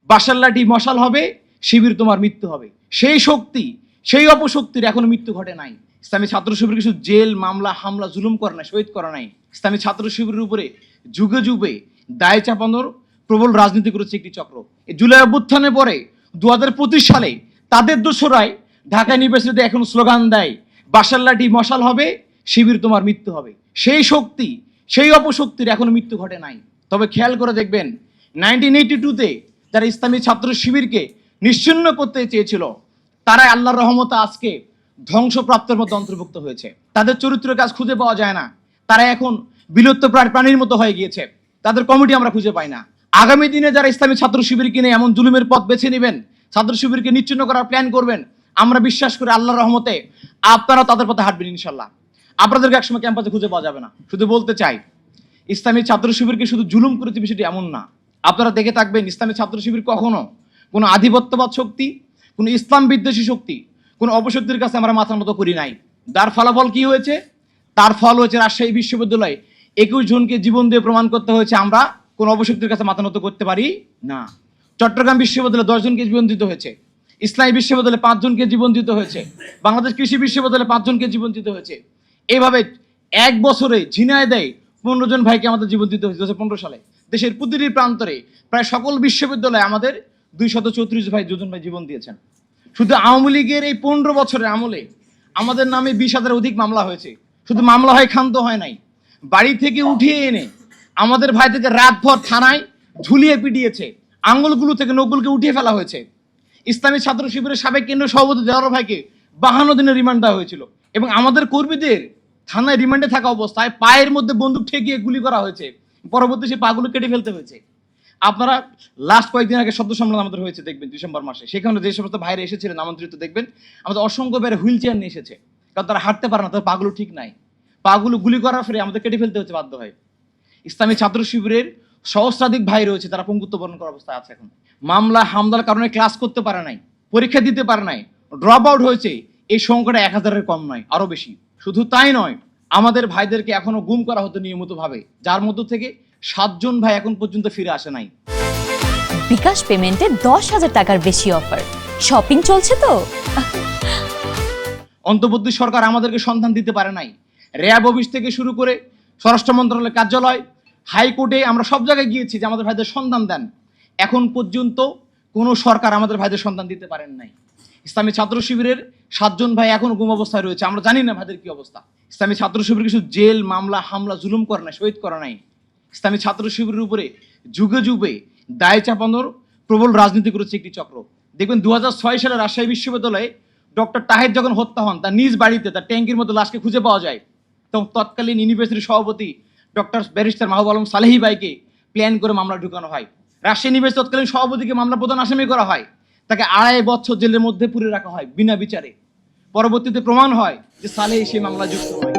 বাসার লাঠি মশাল হবে, শিবির তোমার মৃত্যু হবে। সেই শক্তি, সেই অপশক্তির এখনো মৃত্যু ঘটে নাই। ইসলামী ছাত্র শিবির কিছু জেল, মামলা, হামলা, জুলুম করে নাই, শহীদ করা নাই। ইসলামী ছাত্র শিবিরের উপরে যুগে যুগে দায় চাপানোর প্রবল রাজনীতি করেছে একটি চক্র। এই জুলাই অভ্যুত্থানের পরে 2025 সালে তাদের দোসরাই ঢাকা ইউনিভার্সিটিতে এখন স্লোগান দেয়, বাসার লাঠি মশাল হবে, শিবির তোমার মৃত্যু হবে। সেই শক্তি, সেই অপশক্তির এখনো মৃত্যু ঘটে নাই। তবে খেয়াল করে দেখবেন 1982-তে যারা ইসলামী ছাত্র শিবিরকে নিশ্চিহ্ন করতে চেয়েছিল, তারাই আল্লাহর রহমতে আজকে ধ্বংসপ্রাপ্তের মধ্যে অন্তর্ভুক্ত হয়েছে। তাদের চরিত্রের কাজ খুঁজে পাওয়া যায় না, তারা এখন বিলুপ্ত প্রাণীর মতো হয়ে গিয়েছে। তাদের কমিটি আমরা খুঁজে পাই না। আগামী দিনে যারা ইসলামী ছাত্র শিবির কিনে এমন জুলুমের পথ বেছে নেবেন, ছাত্র শিবিরকে নিশ্চিহ্ন করার প্ল্যান করবেন, আমরা বিশ্বাস করি আল্লাহর রহমতে আপনারা তাদের পথে হাঁটবেন ইনশাল্লাহ। আপনাদেরকে একসময় ক্যাম্পাসে খুঁজে পাওয়া যাবে না। শুধু বলতে চাই, ইসলামী ছাত্র শিবিরকে শুধু জুলুম করেছে বিষয়টি এমন না। আপনারা দেখে থাকবেন ইসলামী ছাত্র শিবির কখনো কোনো আধিপত্যবাদ শক্তি, কোনো ইসলাম বিদ্বেষী শক্তি, কোনো অপশক্তির কাছে আমরা মাথা নত করি নাই। তার ফলাফল কি হয়েছে? তার ফল হয়েছে রাজশাহী বিশ্ববিদ্যালয়ে 21 জনকে জীবন দিয়ে প্রমাণ করতে হয়েছে আমরা কোনো অপশক্তির কাছে মাথা নত করতে পারি না। চট্টগ্রাম বিশ্ববিদ্যালয়ে 10 জনকে জীবন দিতে হয়েছে, ইসলামী বিশ্ববিদ্যালয়ে 5 জনকে জীবন দিতে হয়েছে, বাংলাদেশ কৃষি বিশ্ববিদ্যালয়ে 5 জনকে জীবন দিতে হয়েছে। এইভাবে এক বছরে ঝিনাইদহে 15 জন ভাইকে আমাদের জীবন দিতে হয়েছে 2015 সালে। দেশের প্রতিটি প্রান্তরে প্রায় সকল বিশ্ববিদ্যালয়ে আমাদের 234 ভাই, 2 জন ভাই জীবন দিয়েছেন। শুধু আওয়ামী লীগের এই 15 বছরের আমলে আমাদের নামে 20,000 অধিক মামলা হয়েছে। শুধু মামলা হয়, ক্ষান্ত হয় নাই, বাড়ি থেকে উঠিয়ে এনে আমাদের ভাইদেরকে রাতভর থানায় ঝুলিয়ে পিটিয়েছে, আঙ্গুলগুলো থেকে নখগুলোকে উঠিয়ে ফেলা হয়েছে। ইসলামী ছাত্র শিবিরের সাবেক কেন্দ্রীয় সভাপতি দেওয়ার ভাইকে 52 দিনের রিমান্ড দেওয়া হয়েছিল এবং আমাদের কর্মীদের থানায় রিমান্ডে থাকা অবস্থায় পায়ের মধ্যে বন্দুক ঠেকিয়ে গুলি করা হয়েছে, পরবর্তী সেই পাগুলো কেটে ফেলতে হয়েছে। আপনারা লাস্ট কয়েকদিন আগে সদ্য সম্মেলন আমাদের হয়েছে দেখবেন ডিসেম্বর মাসে, সেখানে যে সমস্ত ভাইরা এসেছিলেন আমন্ত্রিত, দেখবেন আমাদের অসংখ্য বাইরে হুইল চেয়ার নিয়ে এসেছে, কারণ তারা হাঁটতে পারে না, তাদের পাগুলো ঠিক নাই, পাগুলো গুলি করার ফলে আমাদের কেটে ফেলতে হচ্ছে বাধ্য হয়। ইসলামী ছাত্র শিবিরের সহস্রাধিক ভাই রয়েছে, তারা পঙ্গুত্ব বরণ করার অবস্থায় আছে এখন। মামলা হামলার কারণে ক্লাস করতে পারে নাই, পরীক্ষা দিতে পারে নাই, ড্রপ আউট হয়েছে। এই সংখ্যাটা 1000-এর কম নয়, আরো বেশি। শুধু তাই নয়, আমাদের ভাইদেরকে এখনো গুম করা হতো নিয়মিত ভাবে, যার মধ্য থেকে 7 জন ভাই এখন পর্যন্ত ফিরে আসে নাই। বিকাশ পেমেন্টে 10,000 টাকার বেশি অফার, শপিং চলছে তো। অন্তর্বর্তী সরকার আমাদেরকে সন্ধান দিতে পারে নাই। র্যাব অফিস থেকে শুরু করে স্বরাষ্ট্র মন্ত্রণালয়ের কার্যালয়, হাইকোর্টে আমরা সব জায়গায় গিয়েছি যে আমাদের ভাইদের সন্ধান দেন। এখন পর্যন্ত কোনো সরকার আমাদের ভাইদের সন্ধান দিতে পারেন নাই। ইসলামী ছাত্র শিবিরের 7 জন ভাই এখনো গুম অবস্থায় রয়েছে, আমরা জানি না ভাইদের কি অবস্থা। ইসলামী ছাত্র শিবির কিছু জেল, মামলা, হামলা, জুলুম করে নাই, শহীদ করা নাই। ইসলামী ছাত্র শিবিরের উপরে যুগে যুগে দায় চাপানোর প্রবল রাজনীতি করেছে একটি চক্র। দেখবেন 2006 সালে রাজশাহী বিশ্ববিদ্যালয়ে ডক্টর তাহের যখন হত্যা হন, তার নিজ বাড়িতে তার ট্যাঙ্কির মধ্যে লাশকে খুঁজে পাওয়া যায়, তখন তৎকালীন ইউনিভার্সিটির সভাপতি ডক্টর ব্যারিস্টার মাহবুব আলম সালেহী ভাইকে প্ল্যান করে মামলা ঢুকানো হয়। রাজশাহী ইউনিভার্সিটি তৎকালীন সভাপতিকে মামলা প্রধান আসামি করা হয়, তাকে 2.5 বছর জেলের মধ্যে পুরে রাখা হয় বিনা বিচারে। পরবর্তীতে প্রমাণ হয় যে সালেহী সেই মামলা যুক্ত হয়।